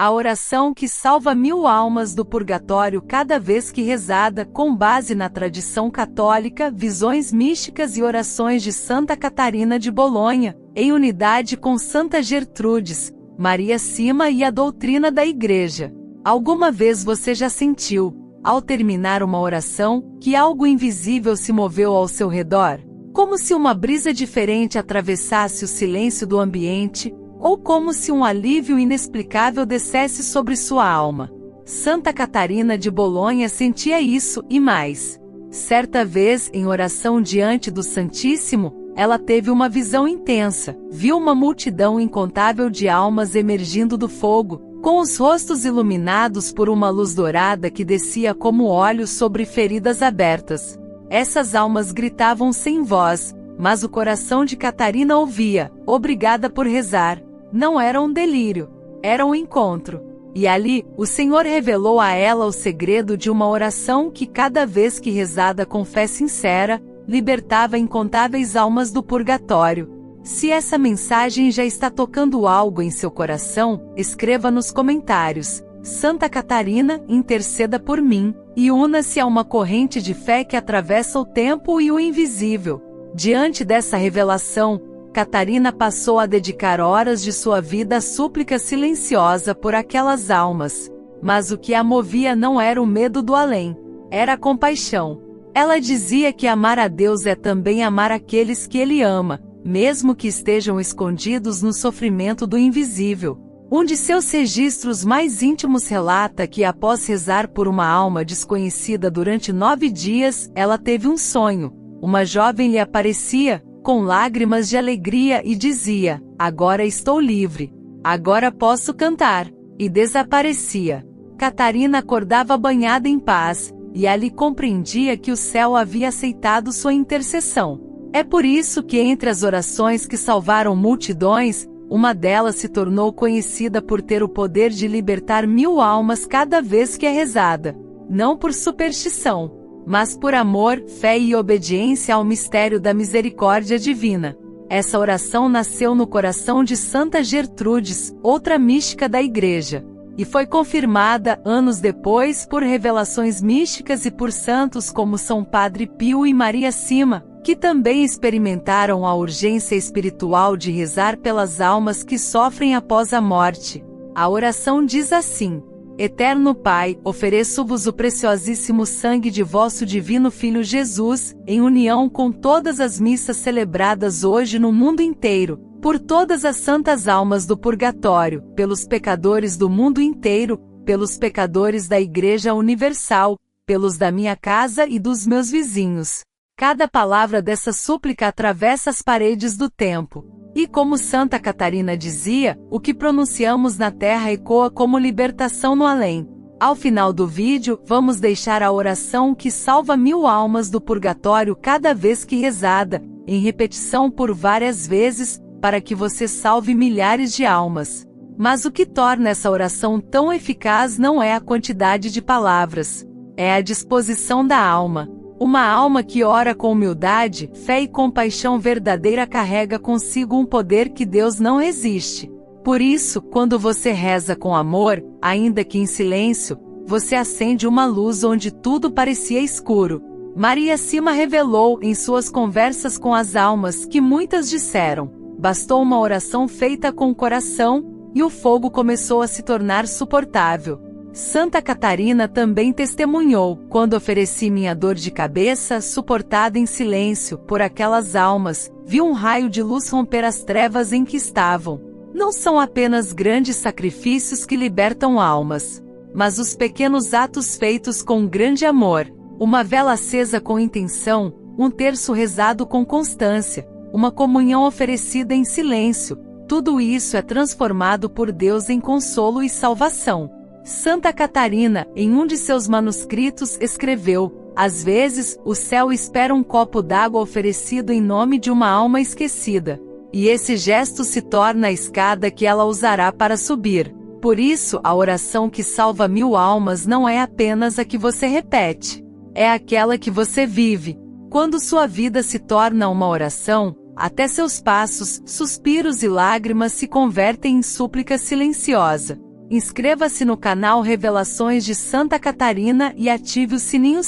A oração que salva 1000 almas do purgatório cada vez que rezada, com base na tradição católica, visões místicas e orações de Santa Catarina de Bolonha, em unidade com Santa Gertrudes, Maria Cima e a doutrina da Igreja. Alguma vez você já sentiu, ao terminar uma oração, que algo invisível se moveu ao seu redor? Como se uma brisa diferente atravessasse o silêncio do ambiente, ou como se um alívio inexplicável descesse sobre sua alma. Santa Catarina de Bolonha sentia isso e mais. Certa vez, em oração diante do Santíssimo, ela teve uma visão intensa. Viu uma multidão incontável de almas emergindo do fogo, com os rostos iluminados por uma luz dourada que descia como óleo sobre feridas abertas. Essas almas gritavam sem voz, mas o coração de Catarina ouvia, obrigada por rezar. Não era um delírio, era um encontro. E ali, o Senhor revelou a ela o segredo de uma oração que cada vez que rezada com fé sincera, libertava incontáveis almas do purgatório. Se essa mensagem já está tocando algo em seu coração, escreva nos comentários: Santa Catarina, interceda por mim, e una-se a uma corrente de fé que atravessa o tempo e o invisível. Diante dessa revelação, Catarina passou a dedicar horas de sua vida à súplica silenciosa por aquelas almas. Mas o que a movia não era o medo do além, era a compaixão. Ela dizia que amar a Deus é também amar aqueles que Ele ama, mesmo que estejam escondidos no sofrimento do invisível. Um de seus registros mais íntimos relata que após rezar por uma alma desconhecida durante 9 dias, ela teve um sonho. Uma jovem lhe aparecia, com lágrimas de alegria e dizia: agora estou livre. Agora posso cantar. E desaparecia. Catarina acordava banhada em paz, e ali compreendia que o céu havia aceitado sua intercessão. É por isso que entre as orações que salvaram multidões, uma delas se tornou conhecida por ter o poder de libertar 1000 almas cada vez que é rezada. Não por superstição, mas por amor, fé e obediência ao mistério da misericórdia divina. Essa oração nasceu no coração de Santa Gertrudes, outra mística da Igreja, e foi confirmada, anos depois, por revelações místicas e por santos como São Padre Pio e Maria Cima, que também experimentaram a urgência espiritual de rezar pelas almas que sofrem após a morte. A oração diz assim: Eterno Pai, ofereço-vos o preciosíssimo sangue de vosso divino Filho Jesus, em união com todas as missas celebradas hoje no mundo inteiro, por todas as santas almas do purgatório, pelos pecadores do mundo inteiro, pelos pecadores da Igreja Universal, pelos da minha casa e dos meus vizinhos. Cada palavra dessa súplica atravessa as paredes do tempo. E como Santa Catarina dizia, o que pronunciamos na terra ecoa como libertação no além. Ao final do vídeo, vamos deixar a oração que salva 1000 almas do purgatório cada vez que rezada, em repetição por várias vezes, para que você salve milhares de almas. Mas o que torna essa oração tão eficaz não é a quantidade de palavras, é a disposição da alma. Uma alma que ora com humildade, fé e compaixão verdadeira carrega consigo um poder que Deus não resiste. Por isso, quando você reza com amor, ainda que em silêncio, você acende uma luz onde tudo parecia escuro. Maria Cima revelou, em suas conversas com as almas, que muitas disseram: bastou uma oração feita com o coração, e o fogo começou a se tornar suportável. Santa Catarina também testemunhou: quando ofereci minha dor de cabeça, suportada em silêncio, por aquelas almas, vi um raio de luz romper as trevas em que estavam. Não são apenas grandes sacrifícios que libertam almas, mas os pequenos atos feitos com grande amor. Uma vela acesa com intenção, um terço rezado com constância, uma comunhão oferecida em silêncio. Tudo isso é transformado por Deus em consolo e salvação. Santa Catarina, em um de seus manuscritos, escreveu: às vezes, o céu espera um copo d'água oferecido em nome de uma alma esquecida. E esse gesto se torna a escada que ela usará para subir. Por isso, a oração que salva 1000 almas não é apenas a que você repete, é aquela que você vive. Quando sua vida se torna uma oração, até seus passos, suspiros e lágrimas se convertem em súplica silenciosa. Inscreva-se no canal Revelações de Santa Catarina e ative o sininho.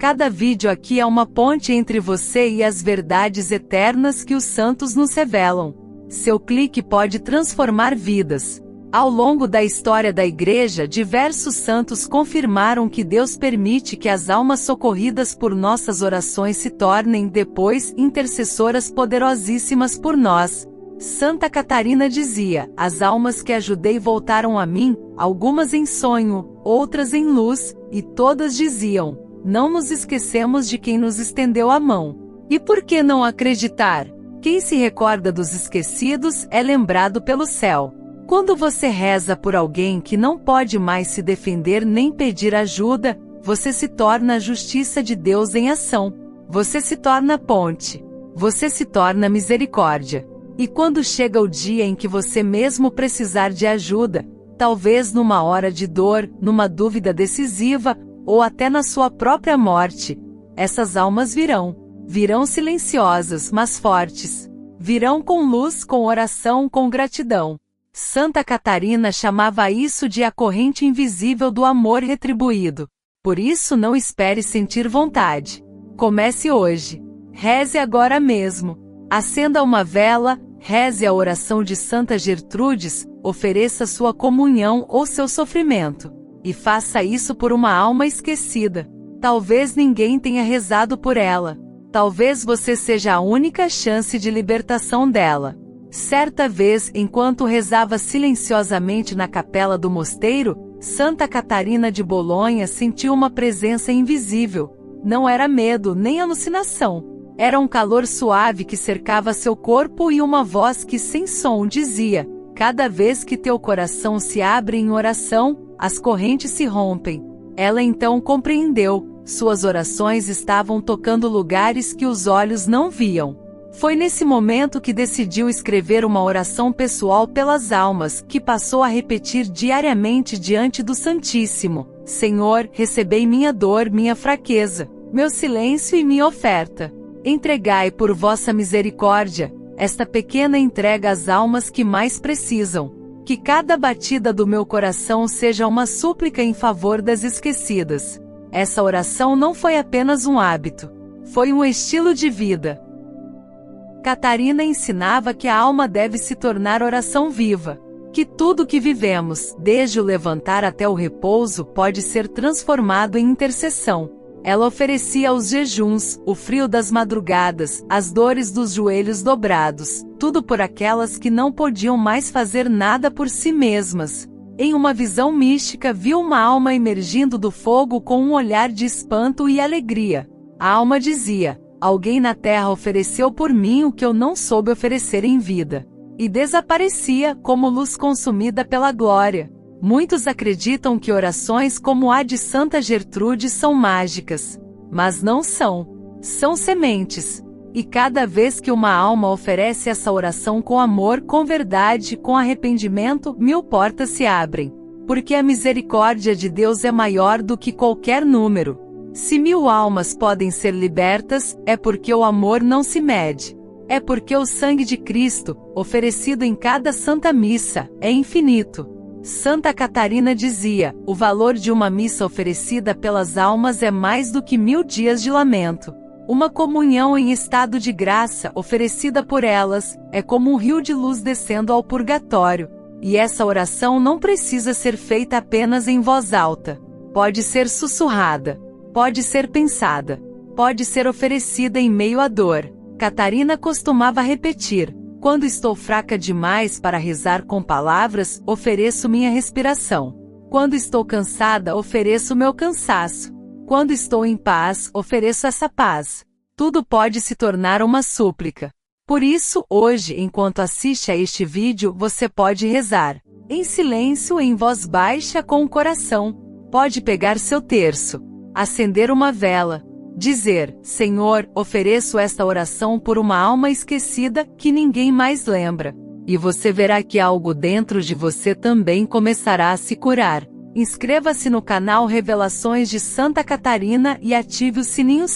Cada vídeo aqui é uma ponte entre você e as verdades eternas que os santos nos revelam. Seu clique pode transformar vidas. Ao longo da história da Igreja, diversos santos confirmaram que Deus permite que as almas socorridas por nossas orações se tornem, depois, intercessoras poderosíssimas por nós. Santa Catarina dizia: as almas que ajudei voltaram a mim, algumas em sonho, outras em luz, e todas diziam: não nos esquecemos de quem nos estendeu a mão. E por que não acreditar? Quem se recorda dos esquecidos é lembrado pelo céu. Quando você reza por alguém que não pode mais se defender nem pedir ajuda, você se torna a justiça de Deus em ação. Você se torna ponte. Você se torna misericórdia. E quando chega o dia em que você mesmo precisar de ajuda, talvez numa hora de dor, numa dúvida decisiva, ou até na sua própria morte, essas almas virão. Virão silenciosas, mas fortes. Virão com luz, com oração, com gratidão. Santa Catarina chamava isso de a corrente invisível do amor retribuído. Por isso não espere sentir vontade. Comece hoje. Reze agora mesmo. Acenda uma vela, reze a oração de Santa Gertrudes, ofereça sua comunhão ou seu sofrimento. E faça isso por uma alma esquecida. Talvez ninguém tenha rezado por ela. Talvez você seja a única chance de libertação dela. Certa vez, enquanto rezava silenciosamente na capela do mosteiro, Santa Catarina de Bolonha sentiu uma presença invisível. Não era medo nem alucinação. Era um calor suave que cercava seu corpo e uma voz que sem som dizia: cada vez que teu coração se abre em oração, as correntes se rompem. Ela então compreendeu. Suas orações estavam tocando lugares que os olhos não viam. Foi nesse momento que decidiu escrever uma oração pessoal pelas almas, que passou a repetir diariamente diante do Santíssimo: Senhor, recebei minha dor, minha fraqueza, meu silêncio e minha oferta. Entregai por vossa misericórdia esta pequena entrega às almas que mais precisam. Que cada batida do meu coração seja uma súplica em favor das esquecidas. Essa oração não foi apenas um hábito. Foi um estilo de vida. Catarina ensinava que a alma deve se tornar oração viva. Que tudo que vivemos, desde o levantar até o repouso, pode ser transformado em intercessão. Ela oferecia os jejuns, o frio das madrugadas, as dores dos joelhos dobrados, tudo por aquelas que não podiam mais fazer nada por si mesmas. Em uma visão mística, viu uma alma emergindo do fogo com um olhar de espanto e alegria. A alma dizia: alguém na terra ofereceu por mim o que eu não soube oferecer em vida. E desaparecia, como luz consumida pela glória. Muitos acreditam que orações como a de Santa Gertrude são mágicas. Mas não são. São sementes. E cada vez que uma alma oferece essa oração com amor, com verdade, com arrependimento, 1000 portas se abrem. Porque a misericórdia de Deus é maior do que qualquer número. Se 1000 almas podem ser libertas, é porque o amor não se mede. É porque o sangue de Cristo, oferecido em cada Santa Missa, é infinito. Santa Catarina dizia: o valor de uma missa oferecida pelas almas é mais do que 1000 dias de lamento. Uma comunhão em estado de graça, oferecida por elas, é como um rio de luz descendo ao purgatório. E essa oração não precisa ser feita apenas em voz alta. Pode ser sussurrada. Pode ser pensada. Pode ser oferecida em meio à dor. Catarina costumava repetir: quando estou fraca demais para rezar com palavras, ofereço minha respiração. Quando estou cansada, ofereço meu cansaço. Quando estou em paz, ofereço essa paz. Tudo pode se tornar uma súplica. Por isso, hoje, enquanto assiste a este vídeo, você pode rezar. Em silêncio, em voz baixa, com o coração. Pode pegar seu terço. Acender uma vela. Dizer: Senhor, ofereço esta oração por uma alma esquecida, que ninguém mais lembra. E você verá que algo dentro de você também começará a se curar. Inscreva-se no canal Revelações de Santa Catarina e ative o sininho.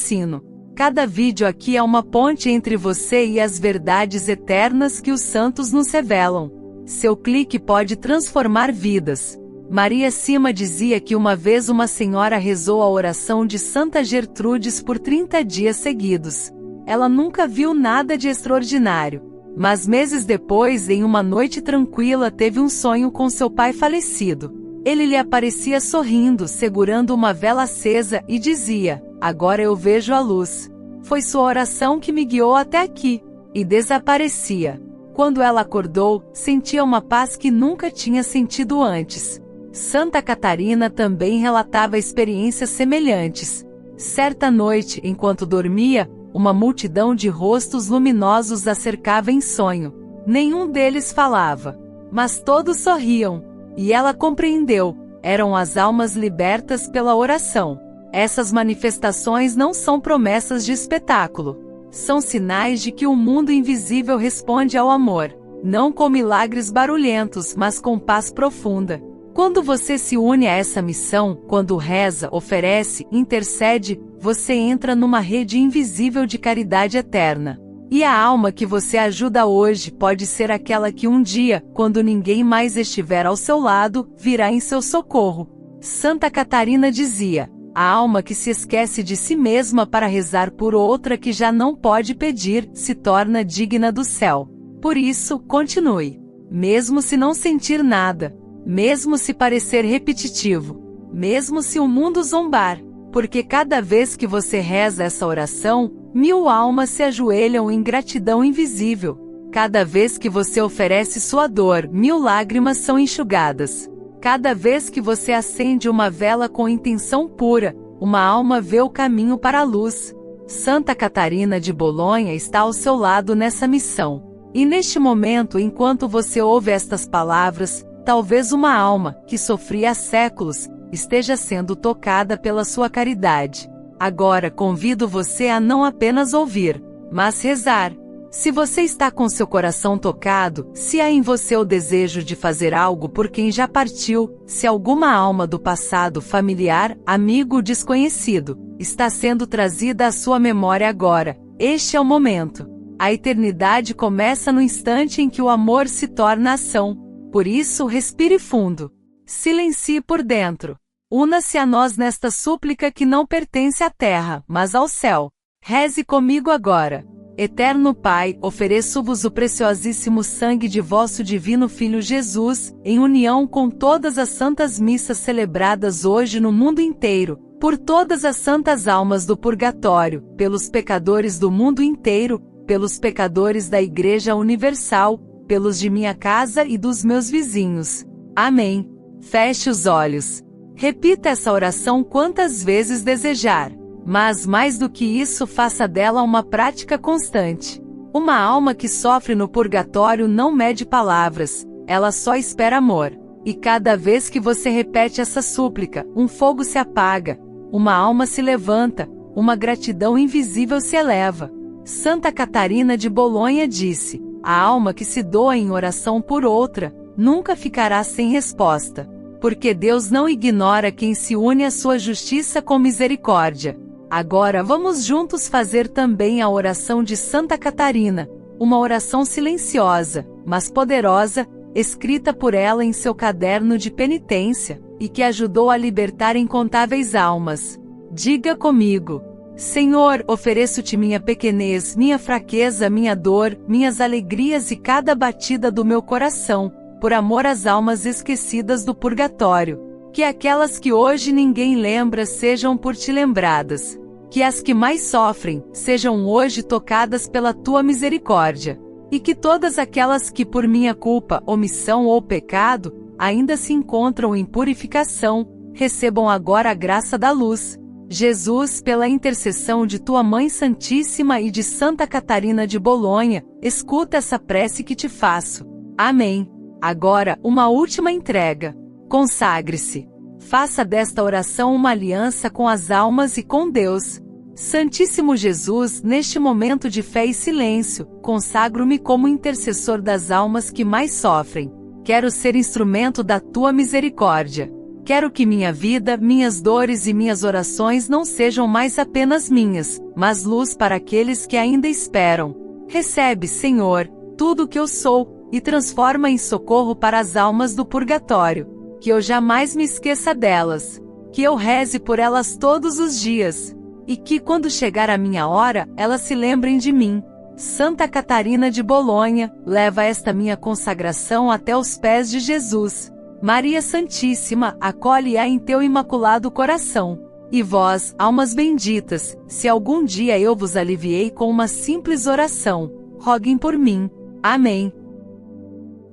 Cada vídeo aqui é uma ponte entre você e as verdades eternas que os santos nos revelam. Seu clique pode transformar vidas. Maria Sima dizia que uma vez uma senhora rezou a oração de Santa Gertrudes por 30 dias seguidos. Ela nunca viu nada de extraordinário. Mas meses depois, em uma noite tranquila, teve um sonho com seu pai falecido. Ele lhe aparecia sorrindo, segurando uma vela acesa, e dizia: "Agora eu vejo a luz. Foi sua oração que me guiou até aqui." E desaparecia. Quando ela acordou, sentia uma paz que nunca tinha sentido antes. Santa Catarina também relatava experiências semelhantes. Certa noite, enquanto dormia, uma multidão de rostos luminosos a cercava em sonho. Nenhum deles falava, mas todos sorriam. E ela compreendeu: eram as almas libertas pela oração. Essas manifestações não são promessas de espetáculo. São sinais de que o mundo invisível responde ao amor. Não com milagres barulhentos, mas com paz profunda. Quando você se une a essa missão, quando reza, oferece, intercede, você entra numa rede invisível de caridade eterna. E a alma que você ajuda hoje pode ser aquela que um dia, quando ninguém mais estiver ao seu lado, virá em seu socorro. Santa Catarina dizia: a alma que se esquece de si mesma para rezar por outra que já não pode pedir, se torna digna do céu. Por isso, continue. Mesmo se não sentir nada. Mesmo se parecer repetitivo. Mesmo se o mundo zombar. Porque cada vez que você reza essa oração, 1000 almas se ajoelham em gratidão invisível. Cada vez que você oferece sua dor, 1000 lágrimas são enxugadas. Cada vez que você acende uma vela com intenção pura, uma alma vê o caminho para a luz. Santa Catarina de Bolonha está ao seu lado nessa missão. E neste momento, enquanto você ouve estas palavras, talvez uma alma, que sofria há séculos, esteja sendo tocada pela sua caridade. Agora convido você a não apenas ouvir, mas rezar. Se você está com seu coração tocado, se há em você o desejo de fazer algo por quem já partiu, se alguma alma do passado, familiar, amigo, desconhecido, está sendo trazida à sua memória agora, este é o momento. A eternidade começa no instante em que o amor se torna ação. Por isso, respire fundo. Silencie por dentro. Una-se a nós nesta súplica que não pertence à terra, mas ao céu. Reze comigo agora. Eterno Pai, ofereço-vos o preciosíssimo sangue de vosso divino Filho Jesus, em união com todas as santas missas celebradas hoje no mundo inteiro, por todas as santas almas do purgatório, pelos pecadores do mundo inteiro, pelos pecadores da Igreja Universal, pelos de minha casa e dos meus vizinhos. Amém. Feche os olhos. Repita essa oração quantas vezes desejar. Mas mais do que isso, faça dela uma prática constante. Uma alma que sofre no purgatório não mede palavras, ela só espera amor. E cada vez que você repete essa súplica, um fogo se apaga, uma alma se levanta, uma gratidão invisível se eleva. Santa Catarina de Bolonha disse: a alma que se doa em oração por outra, nunca ficará sem resposta. Porque Deus não ignora quem se une à sua justiça com misericórdia. Agora vamos juntos fazer também a oração de Santa Catarina, uma oração silenciosa, mas poderosa, escrita por ela em seu caderno de penitência, e que ajudou a libertar incontáveis almas. Diga comigo: Senhor, ofereço-te minha pequenez, minha fraqueza, minha dor, minhas alegrias e cada batida do meu coração, por amor às almas esquecidas do purgatório. Que aquelas que hoje ninguém lembra sejam por ti lembradas. Que as que mais sofrem, sejam hoje tocadas pela tua misericórdia. E que todas aquelas que por minha culpa, omissão ou pecado, ainda se encontram em purificação, recebam agora a graça da luz. Jesus, pela intercessão de tua Mãe Santíssima e de Santa Catarina de Bolonha, escuta essa prece que te faço. Amém. Agora, uma última entrega. Consagre-se. Faça desta oração uma aliança com as almas e com Deus. Santíssimo Jesus, neste momento de fé e silêncio, consagro-me como intercessor das almas que mais sofrem. Quero ser instrumento da tua misericórdia. Quero que minha vida, minhas dores e minhas orações não sejam mais apenas minhas, mas luz para aqueles que ainda esperam. Recebe, Senhor, tudo o que eu sou, e transforma em socorro para as almas do purgatório. Que eu jamais me esqueça delas. Que eu reze por elas todos os dias. E que, quando chegar a minha hora, elas se lembrem de mim. Santa Catarina de Bolonha, leva esta minha consagração até os pés de Jesus. Maria Santíssima, acolhe-a em teu imaculado coração. E vós, almas benditas, se algum dia eu vos aliviei com uma simples oração, roguem por mim. Amém.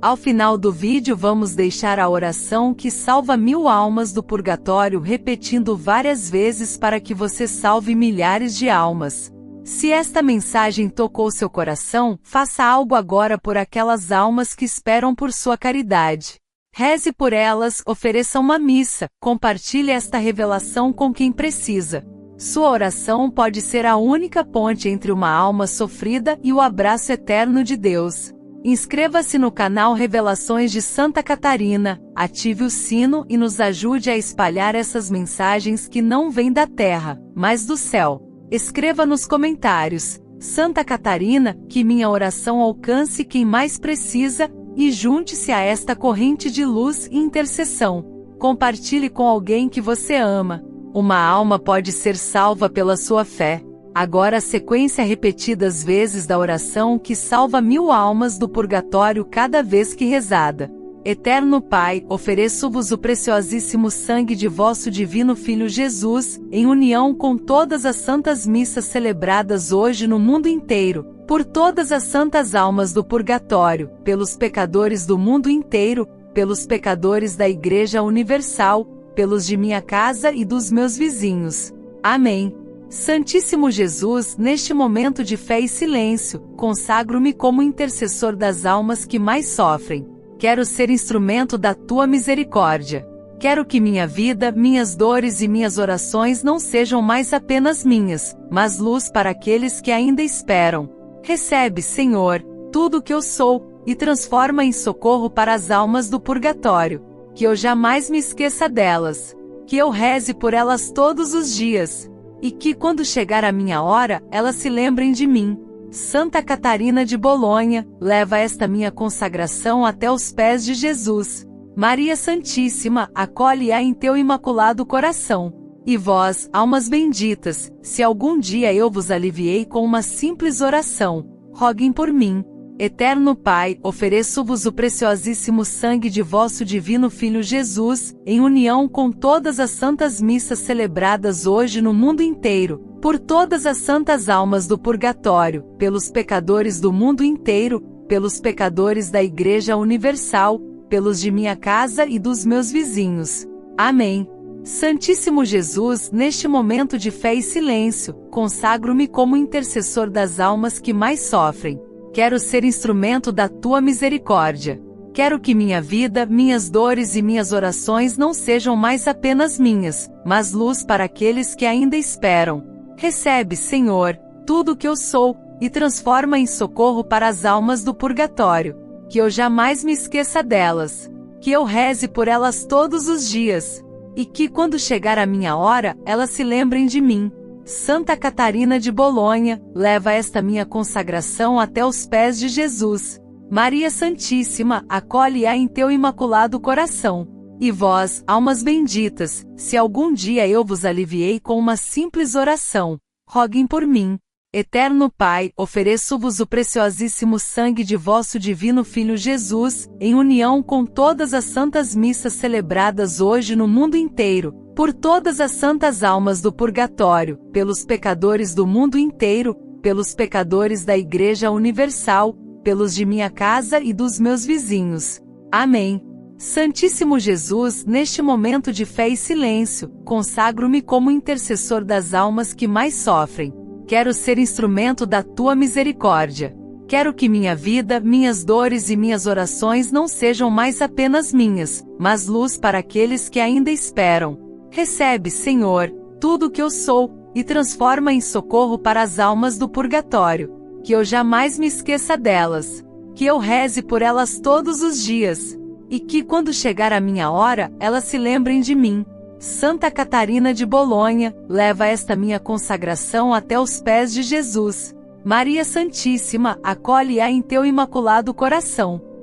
Ao final do vídeo vamos deixar a oração que salva 1000 almas do purgatório repetindo várias vezes para que você salve milhares de almas. Se esta mensagem tocou seu coração, faça algo agora por aquelas almas que esperam por sua caridade. Reze por elas, ofereça uma missa, compartilhe esta revelação com quem precisa. Sua oração pode ser a única ponte entre uma alma sofrida e o abraço eterno de Deus. Inscreva-se no canal Revelações de Santa Catarina, ative o sino e nos ajude a espalhar essas mensagens que não vêm da terra, mas do céu. Escreva nos comentários: Santa Catarina, que minha oração alcance quem mais precisa, e junte-se a esta corrente de luz e intercessão. Compartilhe com alguém que você ama. Uma alma pode ser salva pela sua fé. Agora a sequência repetidas vezes da oração que salva 1000 almas do purgatório cada vez que rezada. Eterno Pai, ofereço-vos o preciosíssimo sangue de vosso divino Filho Jesus, em união com todas as santas missas celebradas hoje no mundo inteiro, por todas as santas almas do purgatório, pelos pecadores do mundo inteiro, pelos pecadores da Igreja Universal, pelos de minha casa e dos meus vizinhos. Amém. Santíssimo Jesus, neste momento de fé e silêncio, consagro-me como intercessor das almas que mais sofrem. Quero ser instrumento da tua misericórdia. Quero que minha vida, minhas dores e minhas orações não sejam mais apenas minhas, mas luz para aqueles que ainda esperam. Recebe, Senhor, tudo o que eu sou, e transforma em socorro para as almas do purgatório. Que eu jamais me esqueça delas. Que eu reze por elas todos os dias. E que, quando chegar a minha hora, elas se lembrem de mim. Santa Catarina de Bolonha, leva esta minha consagração até os pés de Jesus. Maria Santíssima, acolhe-a em teu imaculado coração. E vós, almas benditas, se algum dia eu vos aliviei com uma simples oração, roguem por mim. Eterno Pai, ofereço-vos o preciosíssimo sangue de vosso divino Filho Jesus, em união com todas as santas missas celebradas hoje no mundo inteiro, por todas as santas almas do purgatório, pelos pecadores do mundo inteiro, pelos pecadores da Igreja Universal, pelos de minha casa e dos meus vizinhos. Amém. Santíssimo Jesus, neste momento de fé e silêncio, consagro-me como intercessor das almas que mais sofrem. Quero ser instrumento da tua misericórdia. Quero que minha vida, minhas dores e minhas orações não sejam mais apenas minhas, mas luz para aqueles que ainda esperam. Recebe, Senhor, tudo o que eu sou, e transforma em socorro para as almas do purgatório. Que eu jamais me esqueça delas. Que eu reze por elas todos os dias. E que, quando chegar a minha hora, elas se lembrem de mim. Santa Catarina de Bolonha, leva esta minha consagração até os pés de Jesus. Maria Santíssima, acolhe-a em teu imaculado coração. E vós, almas benditas, se algum dia eu vos aliviei com uma simples oração, roguem por mim. Eterno Pai, ofereço-vos o preciosíssimo sangue de vosso divino Filho Jesus, em união com todas as santas missas celebradas hoje no mundo inteiro, por todas as santas almas do purgatório, pelos pecadores do mundo inteiro, pelos pecadores da Igreja Universal, pelos de minha casa e dos meus vizinhos. Amém. Santíssimo Jesus, neste momento de fé e silêncio, consagro-me como intercessor das almas que mais sofrem. Quero ser instrumento da tua misericórdia. Quero que minha vida, minhas dores e minhas orações não sejam mais apenas minhas, mas luz para aqueles que ainda esperam. Recebe, Senhor, tudo o que eu sou, e transforma em socorro para as almas do purgatório. Que eu jamais me esqueça delas. Que eu reze por elas todos os dias. E que, quando chegar a minha hora, elas se lembrem de mim. Santa Catarina de Bolonha, leva esta minha consagração até os pés de Jesus. Maria Santíssima, acolhe-a em teu imaculado coração.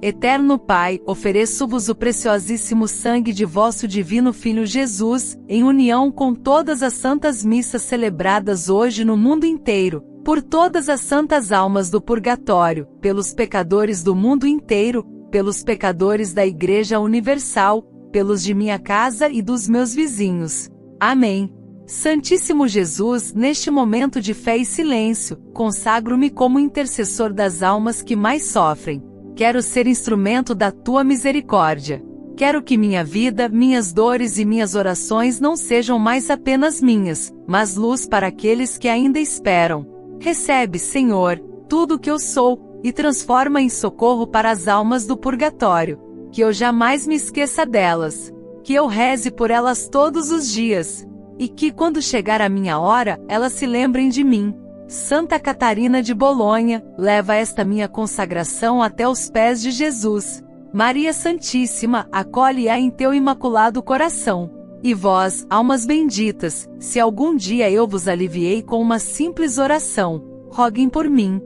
Eterno Pai, ofereço-vos o preciosíssimo sangue de vosso divino Filho Jesus, em união com todas as santas missas celebradas hoje no mundo inteiro, por todas as santas almas do purgatório, pelos pecadores do mundo inteiro, pelos pecadores da Igreja Universal, pelos de minha casa e dos meus vizinhos. Amém. Santíssimo Jesus, neste momento de fé e silêncio, consagro-me como intercessor das almas que mais sofrem. Quero ser instrumento da tua misericórdia. Quero que minha vida, minhas dores e minhas orações não sejam mais apenas minhas, mas luz para aqueles que ainda esperam. Recebe, Senhor, tudo o que eu sou, e transforma em socorro para as almas do purgatório. Que eu jamais me esqueça delas. Que eu reze por elas todos os dias. E que, quando chegar a minha hora, elas se lembrem de mim. Santa Catarina de Bolonha, leva esta minha consagração até os pés de Jesus. Maria Santíssima, acolhe-a em teu imaculado coração. E vós, almas benditas, se algum dia eu vos aliviei com uma simples oração, roguem por mim.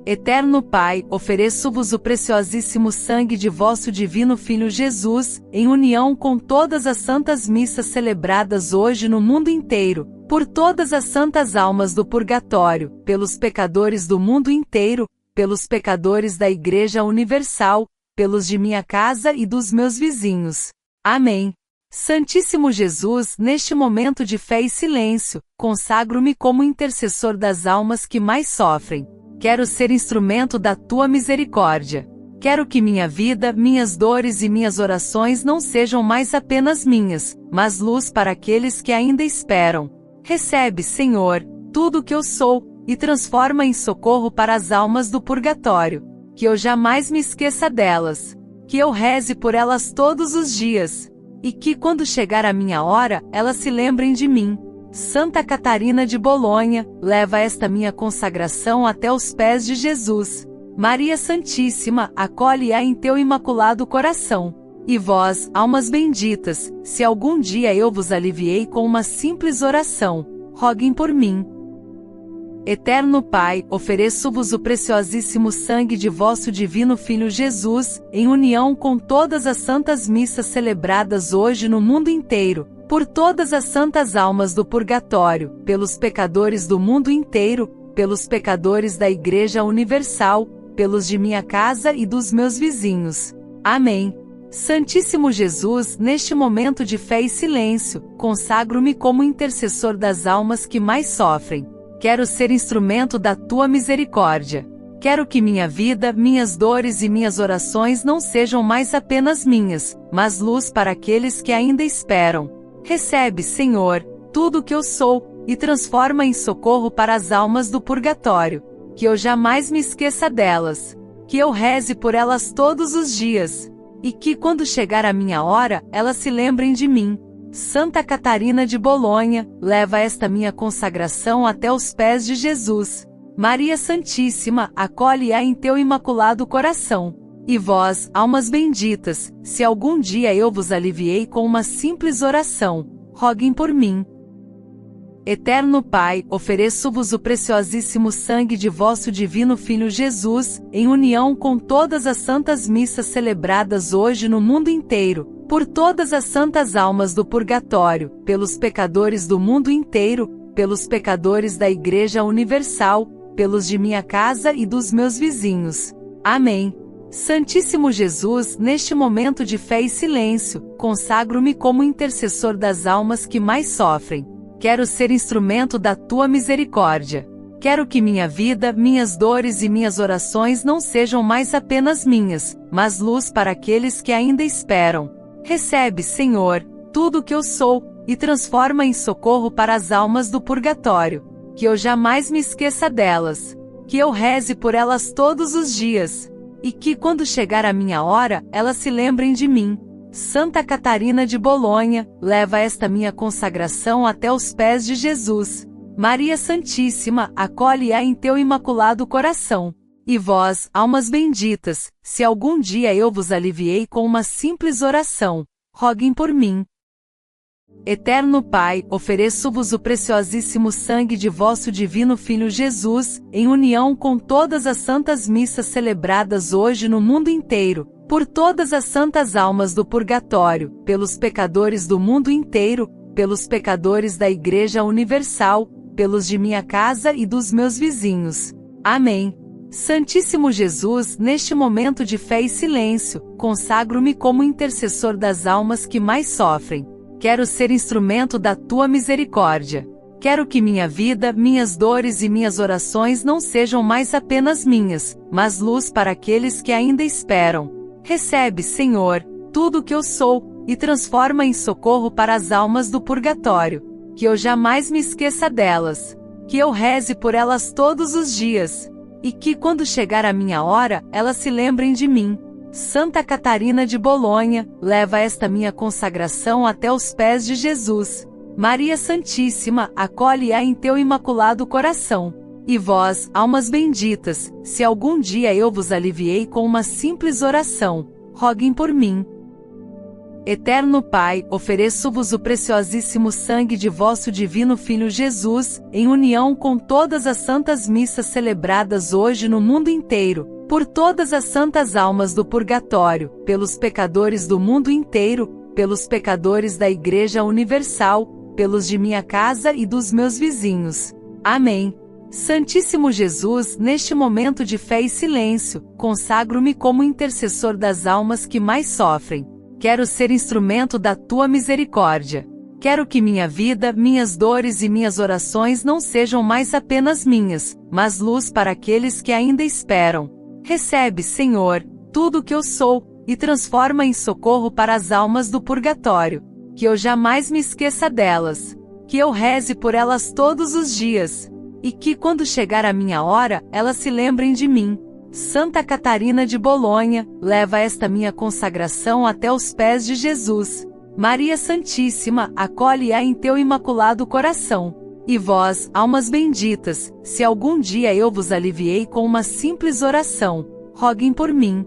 Eterno Pai, ofereço-vos o preciosíssimo sangue de vosso divino Filho Jesus, em união com todas as santas missas celebradas hoje no mundo inteiro, por todas as santas almas do purgatório, pelos pecadores do mundo inteiro, pelos pecadores da Igreja Universal, pelos de minha casa e dos meus vizinhos. Amém. Santíssimo Jesus, neste momento de fé e silêncio, consagro-me como intercessor das almas que mais sofrem. Quero ser instrumento da tua misericórdia. Quero que minha vida, minhas dores e minhas orações não sejam mais apenas minhas, mas luz para aqueles que ainda esperam. Recebe, Senhor, tudo o que eu sou, e transforma em socorro para as almas do purgatório. Que eu jamais me esqueça delas. Que eu reze por elas todos os dias. E que, quando chegar a minha hora, elas se lembrem de mim. Santa Catarina de Bolonha, leva esta minha consagração até os pés de Jesus. Maria Santíssima, acolhe-a em teu imaculado coração. E vós, almas benditas, se algum dia eu vos aliviei com uma simples oração, roguem por mim. Eterno Pai, ofereço-vos o preciosíssimo sangue de vosso divino Filho Jesus, em união com todas as santas missas celebradas hoje no mundo inteiro, por todas as santas almas do purgatório, pelos pecadores do mundo inteiro, pelos pecadores da Igreja Universal, pelos de minha casa e dos meus vizinhos. Amém. Santíssimo Jesus, neste momento de fé e silêncio, consagro-me como intercessor das almas que mais sofrem. Quero ser instrumento da tua misericórdia. Quero que minha vida, minhas dores e minhas orações não sejam mais apenas minhas, mas luz para aqueles que ainda esperam. Recebe, Senhor, tudo o que eu sou, e transforma em socorro para as almas do purgatório. Que eu jamais me esqueça delas. Que eu reze por elas todos os dias. E que, quando chegar a minha hora, elas se lembrem de mim. Santa Catarina de Bolonha, leva esta minha consagração até os pés de Jesus. Maria Santíssima, acolhe-a em teu imaculado coração. E vós, almas benditas, se algum dia eu vos aliviei com uma simples oração, roguem por mim. Eterno Pai, ofereço-vos o preciosíssimo sangue de vosso divino Filho Jesus, em união com todas as santas missas celebradas hoje no mundo inteiro, por todas as santas almas do purgatório, pelos pecadores do mundo inteiro, pelos pecadores da Igreja Universal, pelos de minha casa e dos meus vizinhos. Amém. Santíssimo Jesus, neste momento de fé e silêncio, consagro-me como intercessor das almas que mais sofrem. Quero ser instrumento da tua misericórdia. Quero que minha vida, minhas dores e minhas orações não sejam mais apenas minhas, mas luz para aqueles que ainda esperam. Recebe, Senhor, tudo o que eu sou, e transforma em socorro para as almas do purgatório. Que eu jamais me esqueça delas. Que eu reze por elas todos os dias. E que, quando chegar a minha hora, elas se lembrem de mim. Santa Catarina de Bolonha, leva esta minha consagração até os pés de Jesus. Maria Santíssima, acolhe-a em teu imaculado coração. E vós, almas benditas, se algum dia eu vos aliviei com uma simples oração, roguem por mim. Eterno Pai, ofereço-vos o preciosíssimo sangue de vosso divino Filho Jesus, em união com todas as santas missas celebradas hoje no mundo inteiro, por todas as santas almas do purgatório, pelos pecadores do mundo inteiro, pelos pecadores da Igreja Universal, pelos de minha casa e dos meus vizinhos. Amém. Santíssimo Jesus, neste momento de fé e silêncio, consagro-me como intercessor das almas que mais sofrem. Quero ser instrumento da tua misericórdia. Quero que minha vida, minhas dores e minhas orações não sejam mais apenas minhas, mas luz para aqueles que ainda esperam. Recebe, Senhor, tudo o que eu sou, e transforma em socorro para as almas do purgatório. Que eu jamais me esqueça delas. Que eu reze por elas todos os dias. E que, quando chegar a minha hora, elas se lembrem de mim. Santa Catarina de Bolonha, leva esta minha consagração até os pés de Jesus. Maria Santíssima, acolhe-a em teu imaculado coração. E vós, almas benditas, se algum dia eu vos aliviei com uma simples oração, roguem por mim. Eterno Pai, ofereço-vos o preciosíssimo sangue de vosso divino Filho Jesus, em união com todas as santas missas celebradas hoje no mundo inteiro, por todas as santas almas do purgatório, pelos pecadores do mundo inteiro, pelos pecadores da Igreja Universal, pelos de minha casa e dos meus vizinhos. Amém. Santíssimo Jesus, neste momento de fé e silêncio, consagro-me como intercessor das almas que mais sofrem. Quero ser instrumento da tua misericórdia. Quero que minha vida, minhas dores e minhas orações não sejam mais apenas minhas, mas luz para aqueles que ainda esperam. Recebe, Senhor, tudo o que eu sou, e transforma em socorro para as almas do purgatório. Que eu jamais me esqueça delas. Que eu reze por elas todos os dias. E que, quando chegar a minha hora, elas se lembrem de mim. Santa Catarina de Bolonha, leva esta minha consagração até os pés de Jesus. Maria Santíssima, acolhe-a em teu imaculado coração. E vós, almas benditas, se algum dia eu vos aliviei com uma simples oração, roguem por mim.